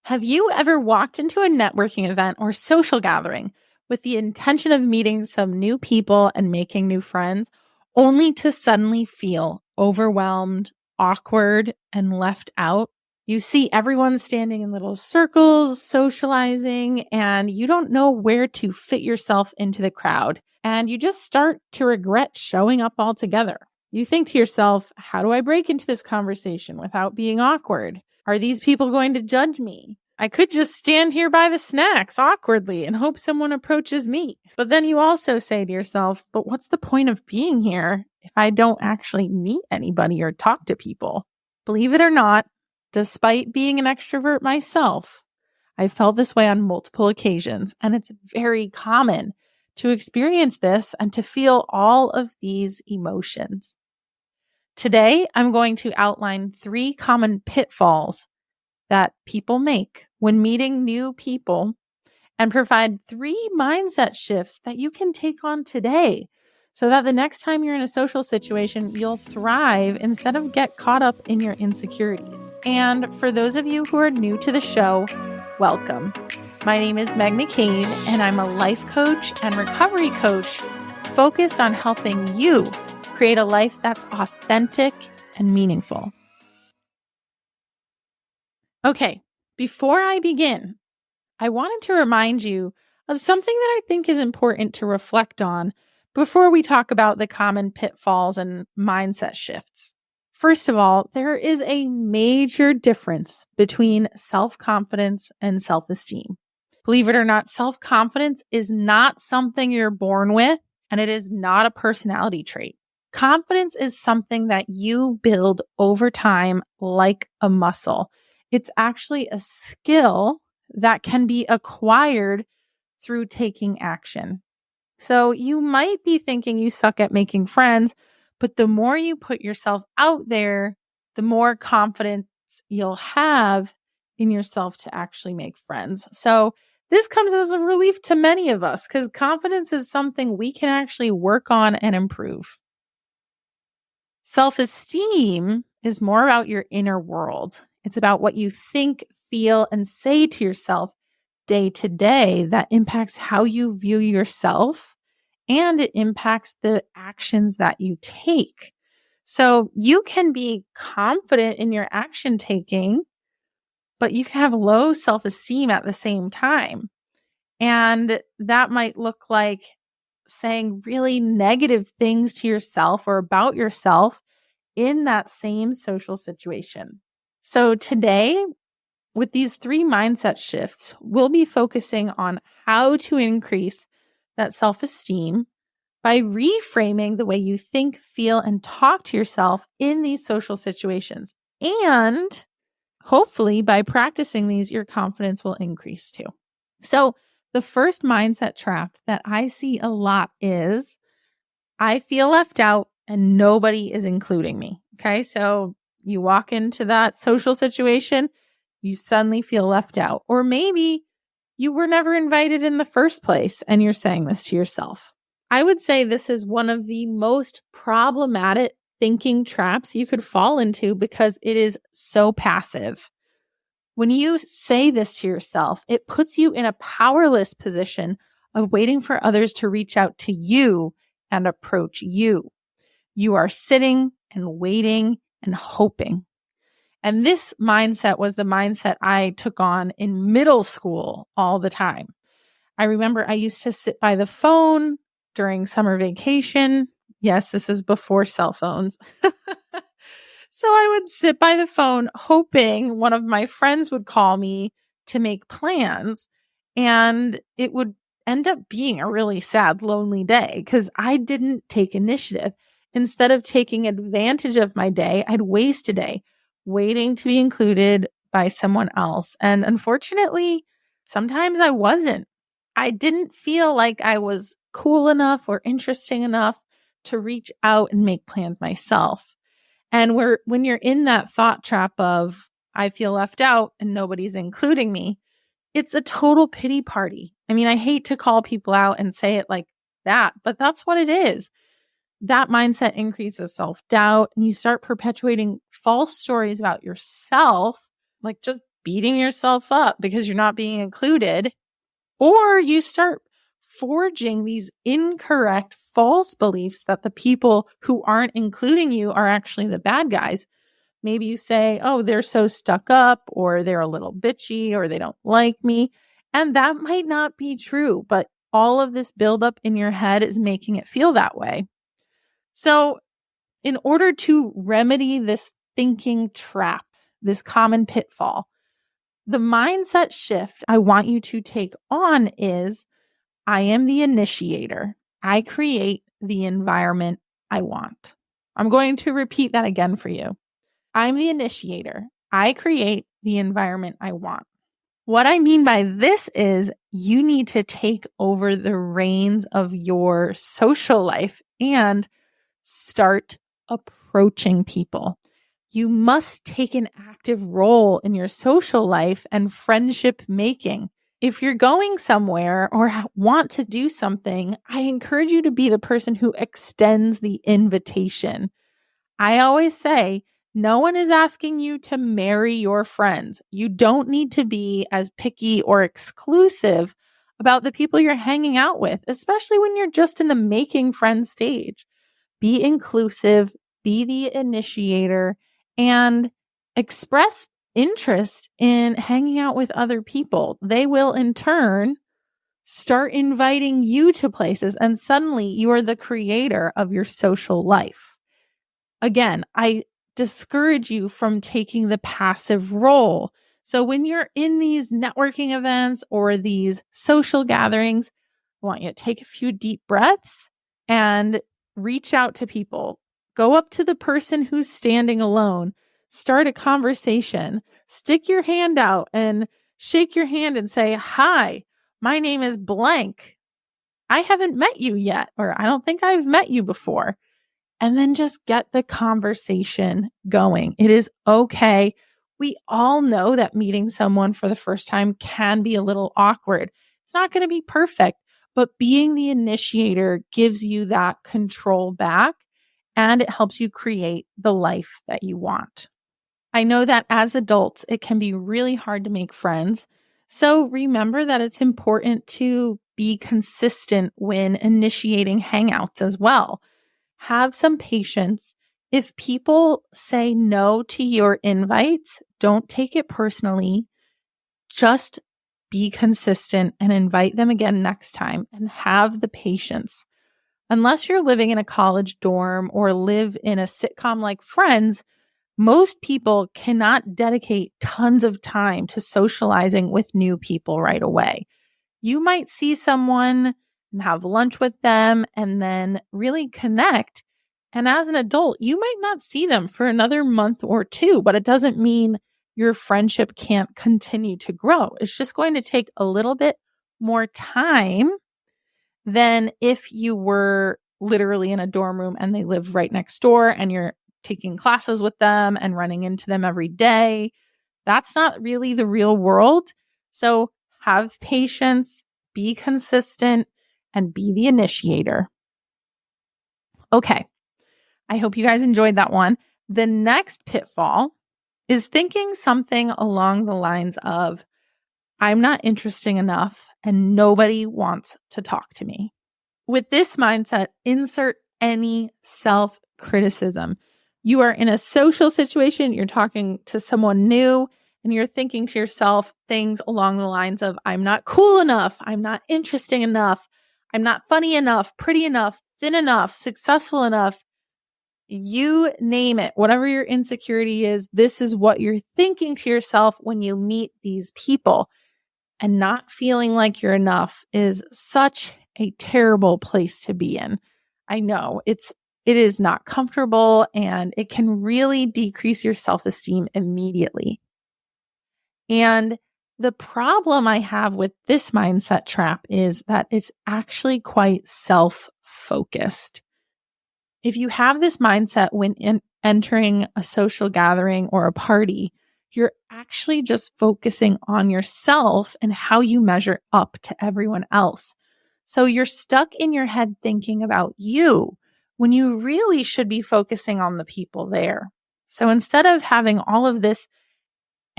Have you ever walked into a networking event or social gathering with the intention of meeting some new people and making new friends, only to suddenly feel overwhelmed, awkward, and left out? You see everyone standing in little circles, socializing, and you don't know where to fit yourself into the crowd. And you just start to regret showing up altogether. You think to yourself, how do I break into this conversation without being awkward? Are these people going to judge me? I could just stand here by the snacks awkwardly and hope someone approaches me. But then you also say to yourself, but what's the point of being here if I don't actually meet anybody or talk to people? Believe it or not, despite being an extrovert myself, I felt this way on multiple occasions, and it's very common to experience this and to feel all of these emotions. Today, I'm going to outline 3 common pitfalls that people make when meeting new people and provide 3 mindset shifts that you can take on today so that the next time you're in a social situation, you'll thrive instead of get caught up in your insecurities. And for those of you who are new to the show, welcome. My name is Meg McCabe, and I'm a life coach and recovery coach focused on helping you create a life that's authentic and meaningful. Okay, before I begin, I wanted to remind you of something that I think is important to reflect on before we talk about the common pitfalls and mindset shifts. First of all, there is a major difference between self-confidence and self-esteem. Believe it or not, self-confidence is not something you're born with, and it is not a personality trait. Confidence is something that you build over time like a muscle. It's actually a skill that can be acquired through taking action. So you might be thinking you suck at making friends, but the more you put yourself out there, the more confidence you'll have in yourself to actually make friends. So this comes as a relief to many of us because confidence is something we can actually work on and improve. Self-esteem is more about your inner world. It's about what you think, feel, and say to yourself day to day that impacts how you view yourself, and it impacts the actions that you take. So you can be confident in your action taking, but you can have low self-esteem at the same time. And that might look like saying really negative things to yourself or about yourself in that same social situation. So today, with these 3 mindset shifts, we'll be focusing on how to increase that self-esteem by reframing the way you think, feel, and talk to yourself in these social situations. And hopefully by practicing these, your confidence will increase too. So the first mindset trap that I see a lot is, I feel left out and nobody is including me. Okay, so you walk into that social situation, you suddenly feel left out. Or maybe you were never invited in the first place and you're saying this to yourself. I would say this is one of the most problematic thinking traps you could fall into because it is so passive. When you say this to yourself, it puts you in a powerless position of waiting for others to reach out to you and approach you. You are sitting and waiting and hoping. And this mindset was the mindset I took on in middle school all the time. I remember I used to sit by the phone during summer vacation. Yes, this is before cell phones. So I would sit by the phone hoping one of my friends would call me to make plans, and it would end up being a really sad, lonely day because I didn't take initiative. Instead of taking advantage of my day, I'd waste a day waiting to be included by someone else. And unfortunately, sometimes I wasn't. I didn't feel like I was cool enough or interesting enough to reach out and make plans myself. And when you're in that thought trap of, I feel left out and nobody's including me, it's a total pity party. I mean, I hate to call people out and say it like that, but that's what it is. That mindset increases self-doubt, and you start perpetuating false stories about yourself, like just beating yourself up because you're not being included, or you start forging these incorrect, false beliefs that the people who aren't including you are actually the bad guys. Maybe you say, oh, they're so stuck up, or they're a little bitchy, or they don't like me. And that might not be true, but all of this buildup in your head is making it feel that way. So in order to remedy this thinking trap, this common pitfall, the mindset shift I want you to take on is, I am the initiator. I create the environment I want. I'm going to repeat that again for you. I'm the initiator. I create the environment I want. What I mean by this is you need to take over the reins of your social life and start approaching people. You must take an active role in your social life and friendship making. If you're going somewhere or want to do something, I encourage you to be the person who extends the invitation. I always say, no one is asking you to marry your friends. You don't need to be as picky or exclusive about the people you're hanging out with, especially when you're just in the making friends stage. Be inclusive, be the initiator, and express interest in hanging out with other people. They will in turn start inviting you to places, and suddenly you are the creator of your social life. Again, I discourage you from taking the passive role. So when you're in these networking events or these social gatherings, I want you to take a few deep breaths and reach out to people. Go up to the person who's standing alone. Start a conversation. Stick your hand out and shake your hand and say, hi, my name is blank. I haven't met you yet, or I don't think I've met you before. And then just get the conversation going. It is okay. We all know that meeting someone for the first time can be a little awkward. It's not going to be perfect, but being the initiator gives you that control back, and it helps you create the life that you want. I know that as adults, it can be really hard to make friends. So remember that it's important to be consistent when initiating hangouts as well. Have some patience. If people say no to your invites, don't take it personally. Just be consistent and invite them again next time, and have the patience. Unless you're living in a college dorm or live in a sitcom like Friends, most people cannot dedicate tons of time to socializing with new people right away. You might see someone and have lunch with them and then really connect. And as an adult, you might not see them for another month or two, but it doesn't mean your friendship can't continue to grow. It's just going to take a little bit more time than if you were literally in a dorm room and they live right next door and you're taking classes with them and running into them every day. That's not really the real world. So have patience, be consistent, and be the initiator. Okay. I hope you guys enjoyed that one. The next pitfall is thinking something along the lines of, I'm not interesting enough and nobody wants to talk to me. With this mindset, insert any self-criticism. You are in a social situation, you're talking to someone new, and you're thinking to yourself things along the lines of, I'm not cool enough, I'm not interesting enough, I'm not funny enough, pretty enough, thin enough, successful enough. You name it, whatever your insecurity is, this is what you're thinking to yourself when you meet these people. And not feeling like you're enough is such a terrible place to be in. I know it is not comfortable, and it can really decrease your self-esteem immediately. And the problem I have with this mindset trap is that it's actually quite self-focused. If you have this mindset when entering a social gathering or a party, you're actually just focusing on yourself and how you measure up to everyone else. So you're stuck in your head thinking about you when you really should be focusing on the people there. So instead of having all of this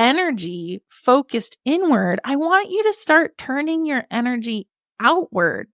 energy focused inward, I want you to start turning your energy outward.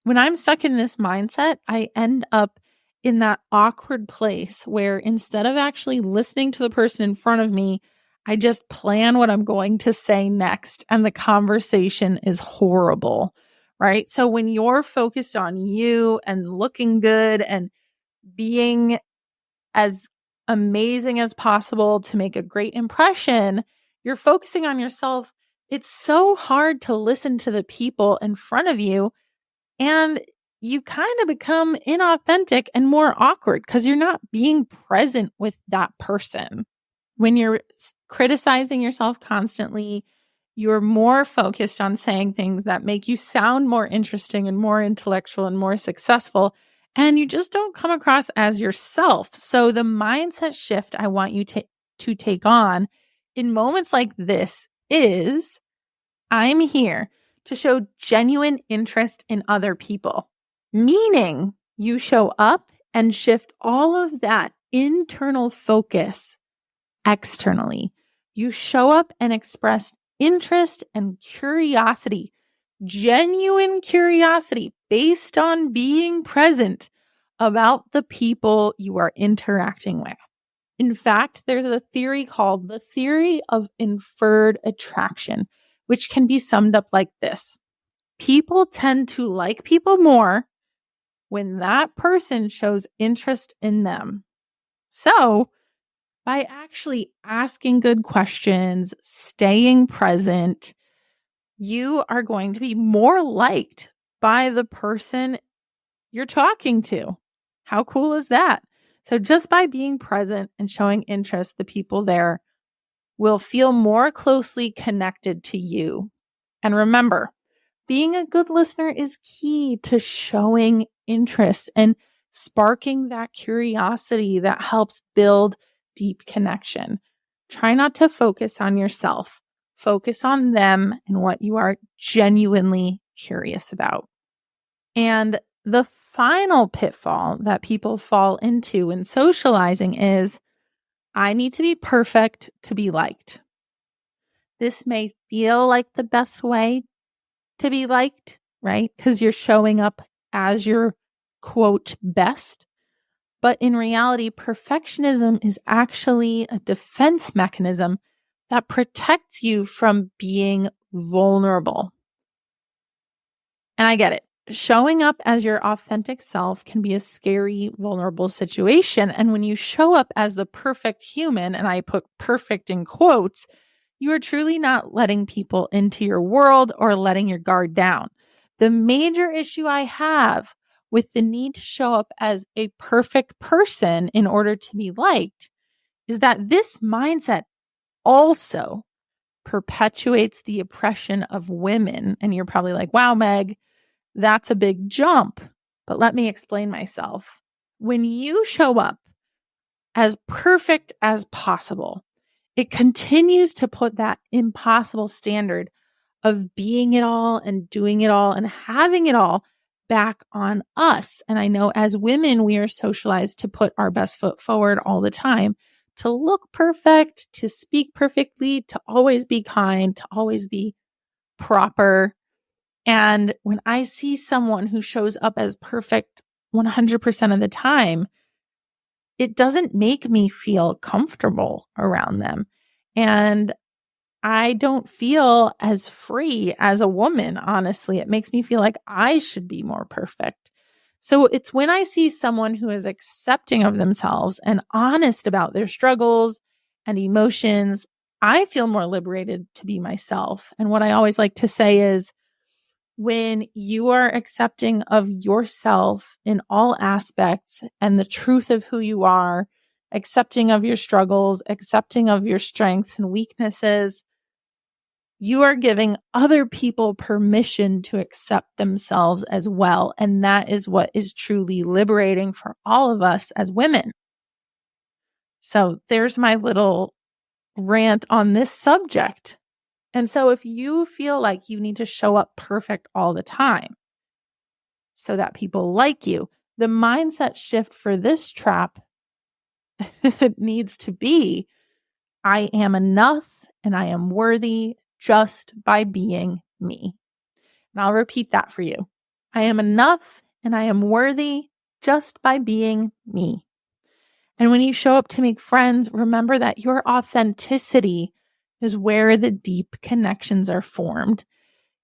When I'm stuck in this mindset, I end up in that awkward place where instead of actually listening to the person in front of me, I just plan what I'm going to say next, and the conversation is horrible, right? So when you're focused on you and looking good and being as amazing as possible to make a great impression, you're focusing on yourself. It's so hard to listen to the people in front of you, and you kind of become inauthentic and more awkward because you're not being present with that person. When you're criticizing yourself constantly, you're more focused on saying things that make you sound more interesting and more intellectual and more successful, and you just don't come across as yourself. So the mindset shift I want you to take on in moments like this is, I'm here to show genuine interest in other people, meaning you show up and shift all of that internal focus externally. You show up and express interest and curiosity, genuine curiosity based on being present about the people you are interacting with. In fact, there's a theory called the theory of inferred attraction, which can be summed up like this. People tend to like people more when that person shows interest in them. So, by actually asking good questions, staying present, you are going to be more liked by the person you're talking to. How cool is that? So just by being present and showing interest, the people there will feel more closely connected to you. And remember, being a good listener is key to showing interest and sparking that curiosity that helps build deep connection. Try not to focus on yourself. Focus on them and what you are genuinely curious about. And the final pitfall that people fall into in socializing is, I need to be perfect to be liked. This may feel like the best way to be liked, right? Because you're showing up as your quote best. But in reality, perfectionism is actually a defense mechanism that protects you from being vulnerable. And I get it. Showing up as your authentic self can be a scary, vulnerable situation. And when you show up as the perfect human, and I put perfect in quotes, you are truly not letting people into your world or letting your guard down. The major issue I have with the need to show up as a perfect person in order to be liked is that this mindset also perpetuates the oppression of women. And you're probably like, wow, Meg, that's a big jump. But let me explain myself. When you show up as perfect as possible, it continues to put that impossible standard of being it all and doing it all and having it all back on us. And I know as women, we are socialized to put our best foot forward all the time, to look perfect, to speak perfectly, to always be kind, to always be proper. And when I see someone who shows up as perfect 100% of the time, it doesn't make me feel comfortable around them. And I don't feel as free as a woman, honestly. It makes me feel like I should be more perfect. So it's when I see someone who is accepting of themselves and honest about their struggles and emotions, I feel more liberated to be myself. And what I always like to say is, when you are accepting of yourself in all aspects and the truth of who you are, accepting of your struggles, accepting of your strengths and weaknesses, you are giving other people permission to accept themselves as well. And that is what is truly liberating for all of us as women. So there's my little rant on this subject. And so if you feel like you need to show up perfect all the time so that people like you, the mindset shift for this trap needs to be, I am enough and I am worthy just by being me. And I'll repeat that for you. I am enough and I am worthy just by being me. And when you show up to make friends, remember that your authenticity is where the deep connections are formed.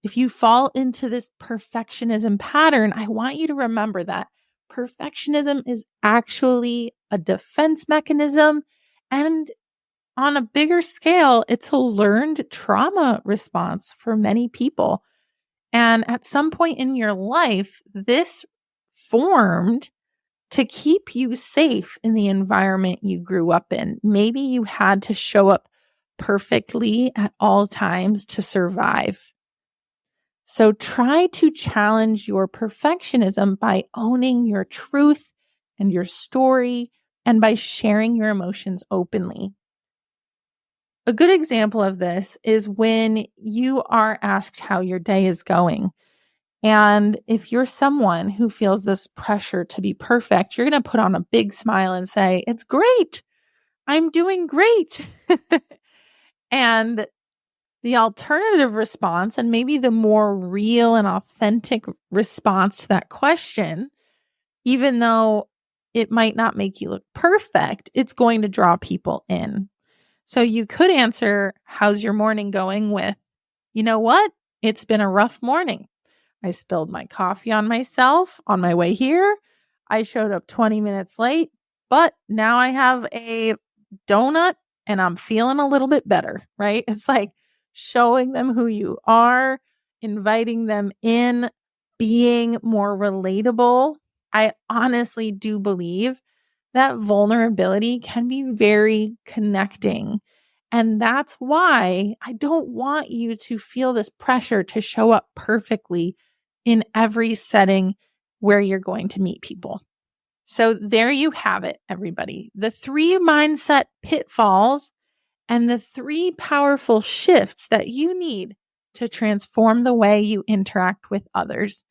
If you fall into this perfectionism pattern, I want you to remember that perfectionism is actually a defense mechanism. And on a bigger scale, it's a learned trauma response for many people. And at some point in your life, this formed to keep you safe in the environment you grew up in. Maybe you had to show up perfectly at all times to survive. So try to challenge your perfectionism by owning your truth and your story and by sharing your emotions openly. A good example of this is when you are asked how your day is going. And if you're someone who feels this pressure to be perfect, you're going to put on a big smile and say, "It's great. I'm doing great." And the alternative response, and maybe the more real and authentic response to that question, even though it might not make you look perfect, it's going to draw people in. So you could answer, "How's your morning going?" with, "You know what? It's been a rough morning. I spilled my coffee on myself on my way here. I showed up 20 minutes late, but now I have a donut and I'm feeling a little bit better," right? It's like showing them who you are, inviting them in, being more relatable. I honestly do believe that vulnerability can be very connecting. And that's why I don't want you to feel this pressure to show up perfectly in every setting where you're going to meet people. So there you have it, everybody. The 3 mindset pitfalls and the 3 powerful shifts that you need to transform the way you interact with others.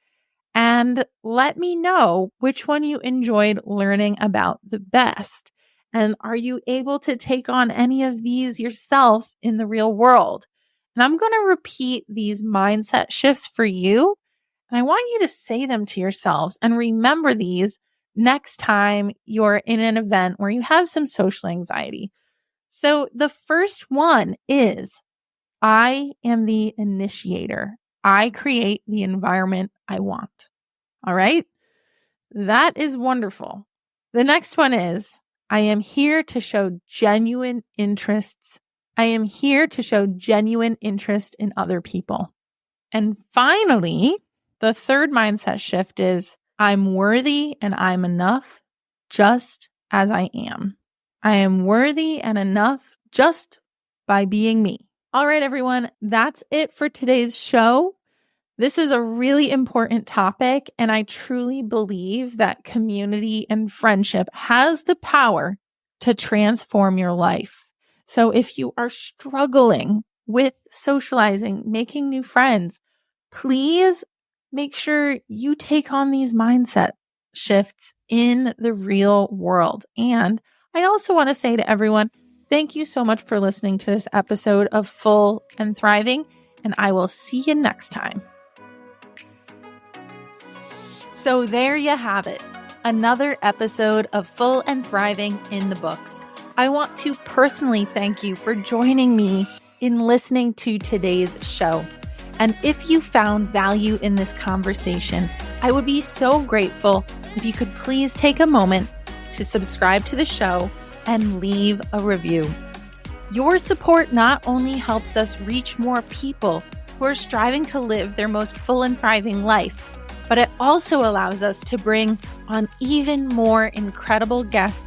And let me know which one you enjoyed learning about the best. And are you able to take on any of these yourself in the real world? And I'm going to repeat these mindset shifts for you. And I want you to say them to yourselves and remember these next time you're in an event where you have some social anxiety. So the first one is, I am the initiator. I create the environment I want. All right. That is wonderful. The next one is, I am here to show genuine interests. I am here to show genuine interest in other people. And finally, the third mindset shift is, I'm worthy and I'm enough just as I am. I am worthy and enough just by being me. All right, everyone, that's it for today's show. This is a really important topic, and I truly believe that community and friendship has the power to transform your life. So if you are struggling with socializing, making new friends, please make sure you take on these mindset shifts in the real world. And I also want to say to everyone, thank you so much for listening to this episode of Full and Thriving, and I will see you next time. So there you have it, another episode of Full and Thriving in the books. I want to personally thank you for joining me in listening to today's show. And if you found value in this conversation, I would be so grateful if you could please take a moment to subscribe to the show and leave a review. Your support not only helps us reach more people who are striving to live their most full and thriving life, but it also allows us to bring on even more incredible guests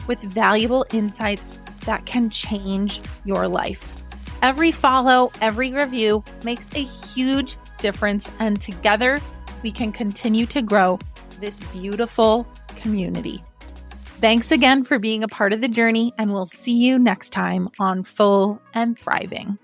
with valuable insights that can change your life. Every follow, every review makes a huge difference, and together we can continue to grow this beautiful community. Thanks again for being a part of the journey, and we'll see you next time on Full and Thriving.